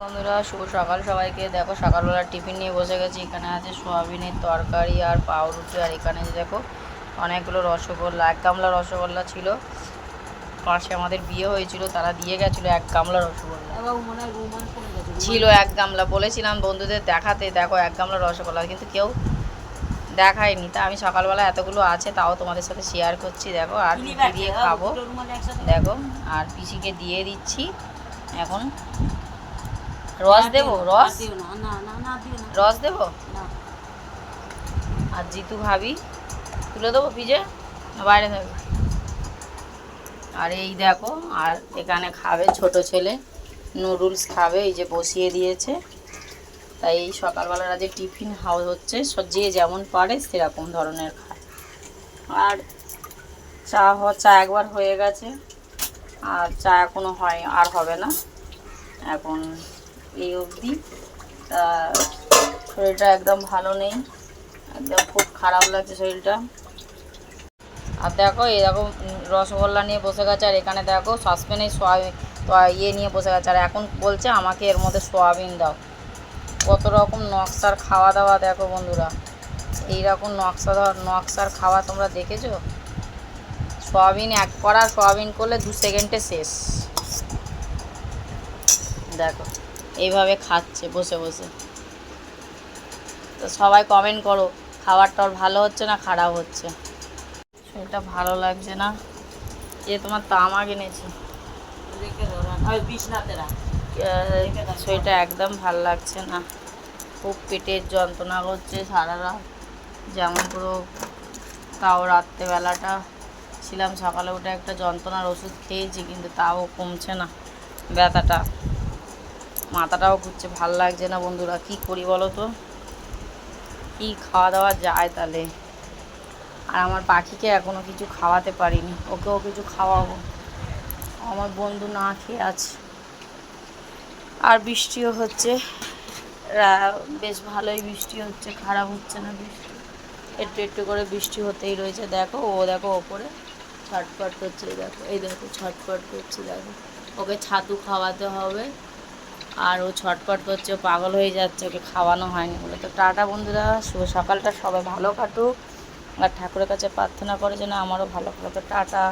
বন্ধুরা শুভ সকাল সবাইকে। দেখো সকালবেলা টিফিন নিয়ে বসে গেছি। এখানে আছে সোয়াবিনের তরকারি আর পাউরুটি, আর এখানে দেখো অনেকগুলো রসগোল্লা, 1 গামলা রসগোল্লা ছিল। পাশে আমাদের বিয়ে হয়েছিল, তারা দিয়ে গেছিলো 1 গামলা রসগোল্লা ছিল। 1 গামলা বলেছিলাম বন্ধুদের দেখাতে, দেখো 1 গামলা রসগোল্লা, কিন্তু কেউ দেখায়নি। তা আমি সকালবেলা এতগুলো আছে তাও তোমাদের সাথে শেয়ার করছি। দেখো আর পিঠে দিয়ে খাবো, দেখো আর পিসিকে দিয়ে দিচ্ছি। এখন রস দেবো, রস দেবো। আর জিতু ভাবি তুলে দেবো ফ্রিজে, বাইরে থাকবে। আর এই দেখো, আর এখানে খাবে ছোট ছেলে, নুডলস খাবে, এই যে বসিয়ে দিয়েছে। তাই এই সকালবেলার আজ টিফিন হাউস হচ্ছে, যে যেমন পারে সেরকম ধরনের খায়। আর চা একবার হয়ে গেছে, আর চা এখনও হয়, আর হবে না এখন এই অবধি। তা শরীরটা একদম ভালো নেই, একদম খুব খারাপ লাগছে শরীরটা। আর দেখো এরকম রসগোল্লা নিয়ে বসে গেছে, আর এখানে দেখো সসপ্যানে সোয়াবিন নিয়ে বসে গেছে, আর এখন বলছে আমাকে এর মধ্যে সোয়াবিন দাও। কত রকম নকশার খাওয়া দাওয়া দেখো বন্ধুরা, এইরকম নকশার খাওয়া তোমরা দেখেছো? সোয়াবিন এক কড়া সোয়াবিন করলে 2 সেকেন্ডে শেষ। দেখো এইভাবে খাচ্ছে বসে বসে। তো সবাই কমেন্ট করো, খাবারটা ওর ভালো হচ্ছে না খারাপ হচ্ছে। সেটা ভালো লাগছে না, যে তোমার তামা কিনেছি সেটা একদম ভালো লাগছে না। খুব পেটের যন্ত্রণা করছে সারা রাত, যেমন পুরো। তাও রাত্রেবেলাটা ছিলাম, সকালে উঠে একটা যন্ত্রণার ওষুধ খেয়েছি, কিন্তু তাও কমছে না ব্যথাটা। মাথাটাও ঘুরছে, ভাল লাগছে না বন্ধুরা। কি করি বলো তো, কি খাওয়া দাওয়া যায় তাহলে? আর আমার পাখিকে এখনও কিছু খাওয়াতে পারিনি, ওকেও কিছু খাওয়াবো। আমার বন্ধু না খেয়ে আছে। আর বৃষ্টিও হচ্ছে, বেশ ভালোই বৃষ্টি হচ্ছে, খারাপ হচ্ছে না বৃষ্টি। একটু একটু করে বৃষ্টি হতেই রয়েছে। দেখো ও দেখো ওপরে ছটফট করছে, এই দেখো ছটফট করছে। দেখো ওকে ছাতু খাওয়াতে হবে, আর ও ছটফট করছে, ও পাগল হয়ে যাচ্ছে, ওকে খাওয়ানো হয়নি বলে। তো টাটা বন্ধুরা, শুভ সকালটা সবাই ভালো কাটুক, আর ঠাকুরের কাছে প্রার্থনা করে যেন আমারও ভালো কাটুক। টাটা।